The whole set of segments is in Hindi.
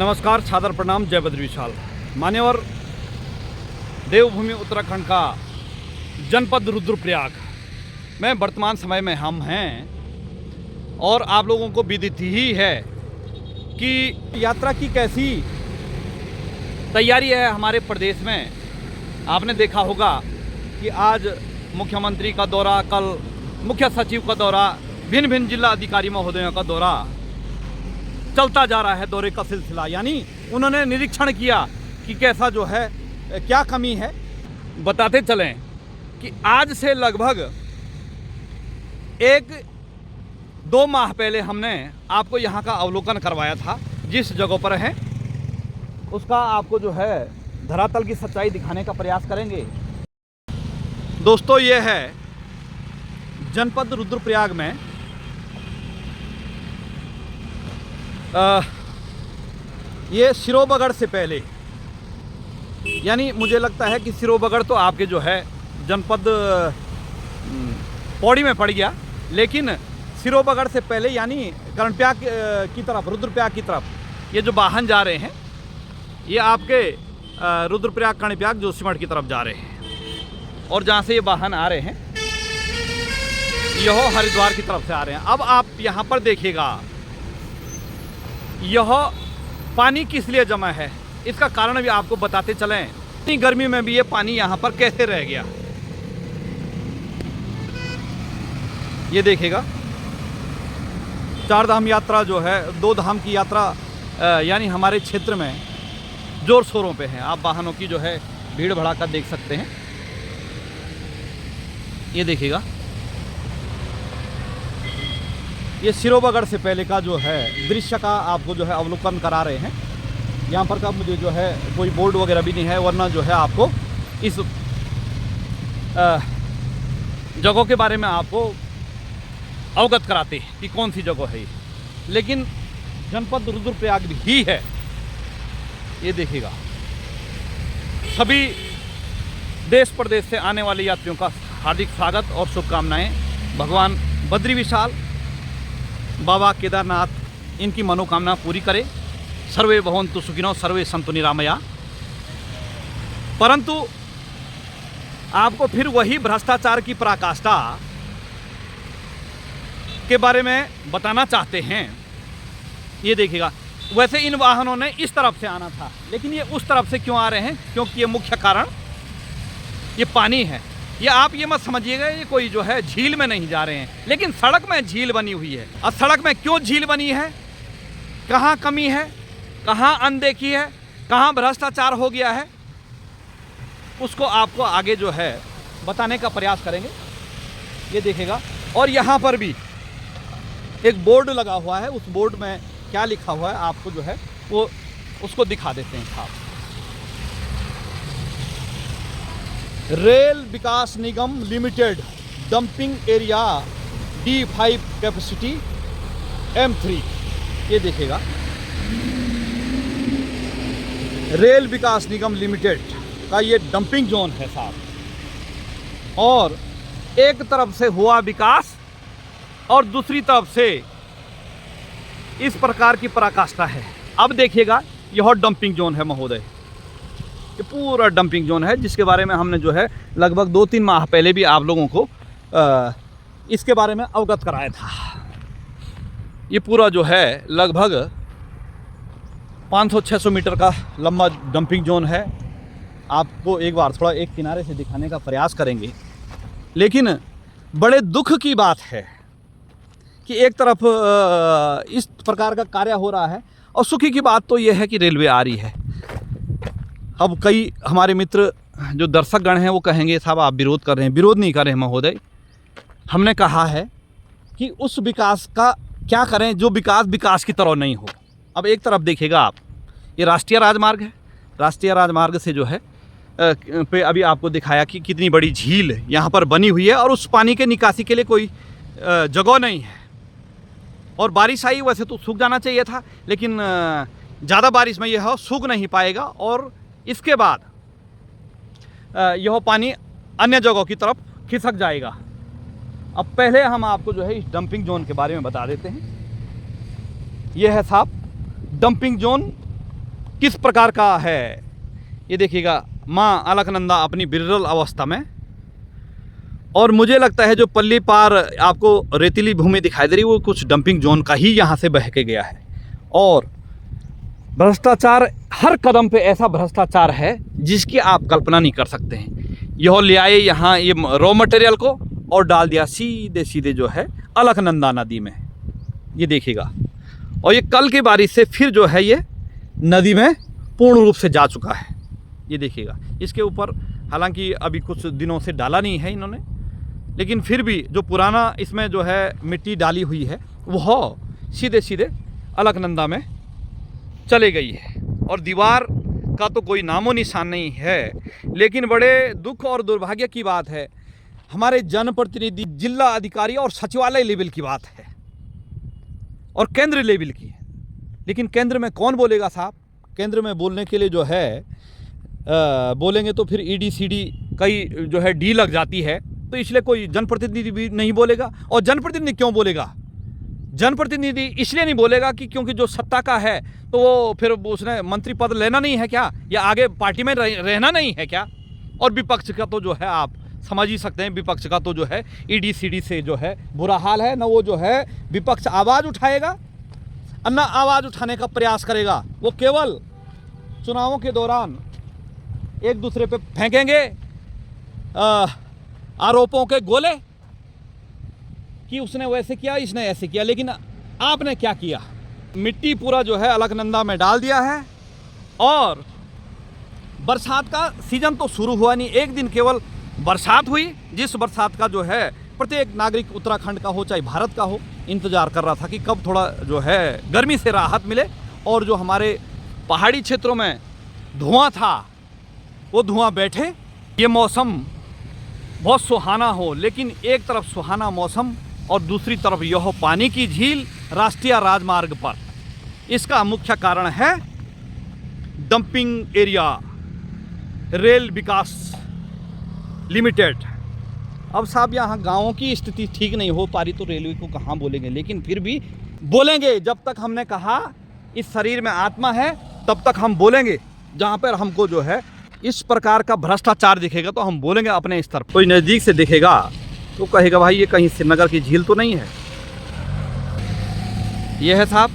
नमस्कार, सादर प्रणाम, जय बद्री विशाल। मान्यवर, देवभूमि उत्तराखंड का जनपद रुद्रप्रयाग में वर्तमान समय में हम हैं और आप लोगों को विदित ही है कि यात्रा की कैसी तैयारी है हमारे प्रदेश में। आपने देखा होगा कि आज मुख्यमंत्री का दौरा, कल मुख्य सचिव का दौरा, भिन्न भिन्न जिला अधिकारी महोदयों का दौरा चलता जा रहा है, दौरे का सिलसिला। यानी उन्होंने निरीक्षण किया कि कैसा जो है, क्या कमी है। बताते चलें कि आज से लगभग 1-2 माह पहले हमने आपको यहाँ का अवलोकन करवाया था। जिस जगहों पर हैं उसका आपको जो है धरातल की सच्चाई दिखाने का प्रयास करेंगे। दोस्तों, ये है जनपद रुद्रप्रयाग में ये सिरोबगढ़ से पहले, यानी मुझे लगता है कि सिरोबगढ़ तो आपके जो है जनपद पौड़ी में पड़ गया, लेकिन सिरोबगढ़ से पहले यानी कर्णप्रयाग की तरफ, रुद्रप्रयाग की तरफ ये जो वाहन जा रहे हैं, ये आपके रुद्रप्रयाग, कर्णप्रयाग, जोशीमठ की तरफ जा रहे हैं। और जहाँ से ये वाहन आ रहे हैं यह हरिद्वार की तरफ से आ रहे हैं। अब आप यहाँ पर देखिएगा, यह पानी किस लिए जमा है, इसका कारण भी आपको बताते चलें। इतनी गर्मी में भी ये पानी यहाँ पर कैसे रह गया, ये देखिएगा। 4 धाम यात्रा जो है, 2 धाम की यात्रा यानी हमारे क्षेत्र में जोर शोरों पे है। आप वाहनों की जो है भीड़ भड़ाका देख सकते हैं, ये देखिएगा। ये सिरोबगढ़ से पहले का जो है दृश्य का आपको जो है अवलोकन करा रहे हैं। यहाँ पर का मुझे जो है कोई बोर्ड वगैरह भी नहीं है, वरना जो है आपको इस जगहों के बारे में आपको अवगत कराते हैं कि कौन सी जगह है ये। लेकिन जनपद रुद्रप्रयाग ही है, ये देखिएगा। सभी देश प्रदेश से आने वाले यात्रियों का हार्दिक स्वागत और शुभकामनाएं। भगवान बद्री विशाल, बाबा केदारनाथ इनकी मनोकामना पूरी करे। सर्वे भवन्तु सुखिनो, सर्वे सन्तु निरामया। परंतु आपको फिर वही भ्रष्टाचार की पराकाष्ठा के बारे में बताना चाहते हैं। ये देखिएगा, वैसे इन वाहनों ने इस तरफ से आना था, लेकिन ये उस तरफ से क्यों आ रहे हैं? क्योंकि ये मुख्य कारण ये पानी है। ये आप ये मत समझिएगा ये कोई जो है झील में नहीं जा रहे हैं, लेकिन सड़क में झील बनी हुई है। और सड़क में क्यों झील बनी है, कहाँ कमी है, कहाँ अनदेखी है, कहाँ भ्रष्टाचार हो गया है, उसको आपको आगे जो है बताने का प्रयास करेंगे। ये देखिएगा। और यहाँ पर भी एक बोर्ड लगा हुआ है, उस बोर्ड में क्या लिखा हुआ है आपको जो है वो उसको दिखा देते हैं साहब। Rail Vikas Nigam Limited dumping area D5 capacity M3, ये देखिएगा। रेल विकास निगम लिमिटेड का ये डंपिंग जोन है साहब। और एक तरफ से हुआ विकास और दूसरी तरफ से इस प्रकार की पराकाष्ठा है। अब देखिएगा, यह डंपिंग जोन है महोदय, ये पूरा डंपिंग जोन है, जिसके बारे में हमने जो है लगभग 2-3 माह पहले भी आप लोगों को इसके बारे में अवगत कराया था। ये पूरा जो है लगभग 500-600 मीटर का लंबा डंपिंग जोन है। आपको एक बार थोड़ा एक किनारे से दिखाने का प्रयास करेंगे। लेकिन बड़े दुख की बात है कि एक तरफ इस प्रकार का कार्य हो रहा है, और सुखी की बात तो यह है कि रेलवे आ रही है। अब कई हमारे मित्र जो दर्शकगण हैं वो कहेंगे साहब आप विरोध कर रहे हैं। विरोध नहीं कर रहे हैं महोदय, हमने कहा है कि उस विकास का क्या करें जो विकास की तरह नहीं हो। अब एक तरफ देखिएगा आप, ये राष्ट्रीय राजमार्ग है। राष्ट्रीय राजमार्ग से जो है पे अभी आपको दिखाया कि कितनी बड़ी झील यहाँ पर बनी हुई है, और उस पानी के निकासी के लिए कोई जगह नहीं है। और बारिश आई, वैसे तो सूख जाना चाहिए था, लेकिन ज़्यादा बारिश में यह सूख नहीं पाएगा, और इसके बाद यह पानी अन्य जगहों की तरफ खिसक जाएगा। अब पहले हम आपको जो है इस डंपिंग जोन के बारे में बता देते हैं। यह है साहब डंपिंग जोन किस प्रकार का है। ये देखिएगा माँ अलकनंदा अपनी विरल अवस्था में, और मुझे लगता है जो पल्ली पार आपको रेतीली भूमि दिखाई दे रही है वो कुछ डंपिंग जोन का ही यहाँ से बह के गया है। और भ्रष्टाचार हर कदम पे ऐसा भ्रष्टाचार है जिसकी आप कल्पना नहीं कर सकते हैं। यह ले आए यहाँ ये रॉ मटेरियल को और डाल दिया सीधे सीधे जो है अलकनंदा नदी में। ये देखिएगा, और ये कल की बारिश से फिर जो है ये नदी में पूर्ण रूप से जा चुका है। ये देखिएगा, इसके ऊपर हालांकि अभी कुछ दिनों से डाला नहीं है इन्होंने, लेकिन फिर भी जो पुराना इसमें जो है मिट्टी डाली हुई है वह सीधे सीधे अलकनंदा में चले गई है, और दीवार का तो कोई नामो निशान नहीं है। लेकिन बड़े दुख और दुर्भाग्य की बात है, हमारे जनप्रतिनिधि, जिला अधिकारी और सचिवालय लेवल की बात है और केंद्र लेवल की है। लेकिन केंद्र में कौन बोलेगा साहब? केंद्र में बोलने के लिए जो है बोलेंगे तो फिर ईडी सीडी कई जो है डी लग जाती है, तो इसलिए कोई जनप्रतिनिधि भी नहीं बोलेगा। और जनप्रतिनिधि क्यों बोलेगा? जनप्रतिनिधि इसलिए नहीं बोलेगा कि क्योंकि जो सत्ता का है तो वो फिर उसने मंत्री पद लेना नहीं है क्या, या आगे पार्टी में रहना नहीं है क्या? और विपक्ष का तो जो है आप समझ ही सकते हैं, विपक्ष का तो जो है ईडी सीडी से जो है बुरा हाल है। ना वो जो है विपक्ष आवाज़ उठाएगा, ना आवाज़ उठाने का प्रयास करेगा। वो केवल चुनावों के दौरान एक दूसरे पे फेंकेंगे आरोपों के गोले कि उसने वैसे किया, इसने ऐसे किया। लेकिन आपने क्या किया? मिट्टी पूरा जो है अलकनंदा में डाल दिया है, और बरसात का सीजन तो शुरू हुआ नहीं। एक दिन केवल बरसात हुई, जिस बरसात का जो है प्रत्येक नागरिक उत्तराखंड का हो चाहे भारत का हो इंतज़ार कर रहा था कि कब थोड़ा जो है गर्मी से राहत मिले, और जो हमारे पहाड़ी क्षेत्रों में धुआं था वो धुआं बैठे, ये मौसम बहुत सुहाना हो। लेकिन एक तरफ सुहाना मौसम और दूसरी तरफ यह पानी की झील राष्ट्रीय राजमार्ग पर, इसका मुख्य कारण है डंपिंग एरिया रेल विकास लिमिटेड। अब साहब यहाँ गाँवों की स्थिति ठीक नहीं हो पा रही तो रेलवे को कहाँ बोलेंगे, लेकिन फिर भी बोलेंगे। जब तक हमने कहा इस शरीर में आत्मा है तब तक हम बोलेंगे। जहाँ पर हमको जो है इस प्रकार का भ्रष्टाचार दिखेगा तो हम बोलेंगे अपने स्तर पर। कोई नज़दीक से दिखेगा तो कहेगा भाई ये कहीं श्रीनगर की झील तो नहीं है। यह है साहब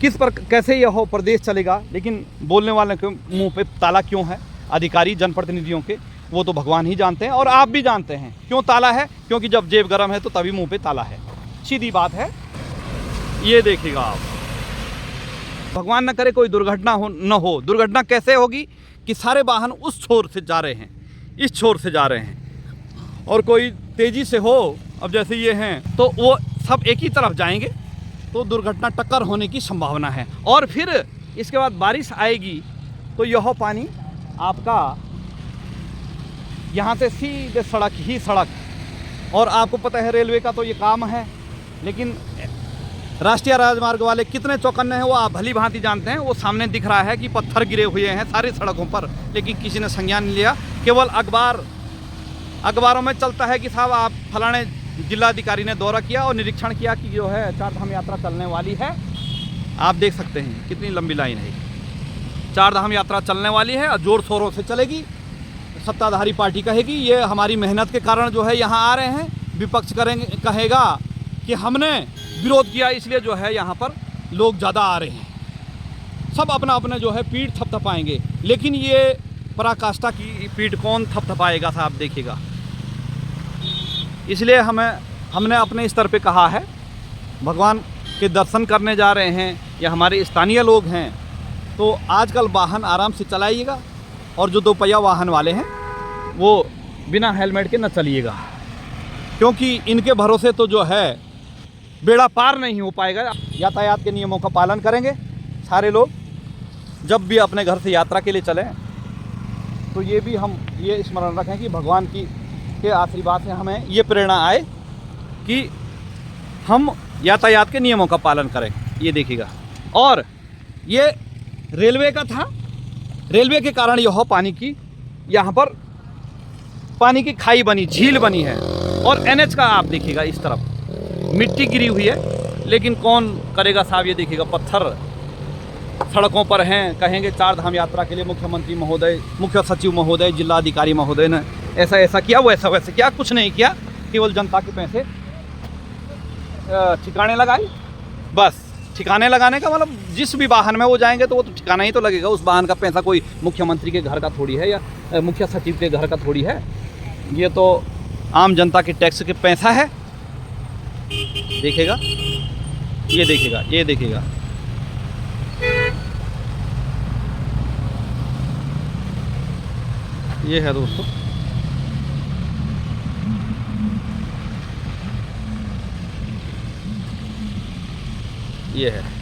किस पर कैसे यह हो प्रदेश चलेगा, लेकिन बोलने वाले के मुंह पे ताला क्यों है? अधिकारी जनप्रतिनिधियों के वो तो भगवान ही जानते हैं, और आप भी जानते हैं क्यों ताला है। क्योंकि जब जेब गर्म है तो तभी मुंह पे ताला है, सीधी बात है। ये देखिएगा आप, भगवान न करे कोई दुर्घटना न हो। दुर्घटना कैसे होगी कि सारे वाहन उस छोर से जा रहे हैं, इस छोर से जा रहे हैं, और कोई तेज़ी से हो, अब जैसे ये हैं तो वो सब एक ही तरफ जाएंगे तो दुर्घटना टक्कर होने की संभावना है। और फिर इसके बाद बारिश आएगी तो यह पानी आपका यहाँ से सीधे सड़क ही सड़क। और आपको पता है रेलवे का तो ये काम है, लेकिन राष्ट्रीय राजमार्ग वाले कितने चौकन्ने हैं वो आप भली भांति जानते हैं। वो सामने दिख रहा है कि पत्थर गिरे हुए हैं सारी सड़कों पर, लेकिन किसी ने संज्ञान नहीं लिया। केवल अखबारों में चलता है कि साहब आप फलाने जिलाधिकारी ने दौरा किया और निरीक्षण किया कि जो है चार धाम यात्रा चलने वाली है। आप देख सकते हैं कितनी लंबी लाइन है। चार धाम यात्रा चलने वाली है और ज़ोर शोरों से चलेगी। सत्ताधारी पार्टी कहेगी ये हमारी मेहनत के कारण जो है यहाँ आ रहे हैं, विपक्ष कहेगा कि हमने विरोध किया इसलिए जो है यहाँ पर लोग ज़्यादा आ रहे हैं। सब अपना अपना जो है पीठ थपथपाएंगे, लेकिन ये पराकाष्ठा की पीठ कौन थपथपाएगा साहब देखिएगा। इसलिए हमने अपने स्तर पे कहा है, भगवान के दर्शन करने जा रहे हैं या हमारे स्थानीय लोग हैं तो आजकल वाहन आराम से चलाइएगा, और जो दोपहिया वाहन वाले हैं वो बिना हेलमेट के न चलिएगा, क्योंकि इनके भरोसे तो जो है बेड़ा पार नहीं हो पाएगा। यातायात के नियमों का पालन करेंगे सारे लोग। जब भी अपने घर से यात्रा के लिए चलें तो ये भी हम ये स्मरण रखें कि भगवान के आशीर्वाद से हमें ये प्रेरणा आए कि हम यातायात के नियमों का पालन करें। ये देखिएगा, और ये रेलवे का था, रेलवे के कारण यह पानी की यहाँ पर पानी की खाई बनी, झील बनी है। और एनएच का आप देखिएगा इस तरफ मिट्टी गिरी हुई है, लेकिन कौन करेगा साहब। ये देखिएगा पत्थर सड़कों पर हैं, कहेंगे 4 धाम यात्रा के लिए मुख्यमंत्री महोदय, मुख्य सचिव महोदय, जिलाधिकारी महोदय ने ऐसा ऐसा किया, वैसा वैसे किया। कुछ नहीं किया, केवल जनता के पैसे ठिकाने लगाए। बस ठिकाने लगाने का मतलब जिस भी वाहन में वो जाएंगे तो वो तो ठिकाना ही तो लगेगा। उस वाहन का पैसा कोई मुख्यमंत्री के घर का थोड़ी है या मुख्य सचिव के घर का थोड़ी है। ये तो आम जनता के टैक्स के पैसा है। देखेगा, ये देखेगा, ये देखेगा। ये है दोस्तों, ये है।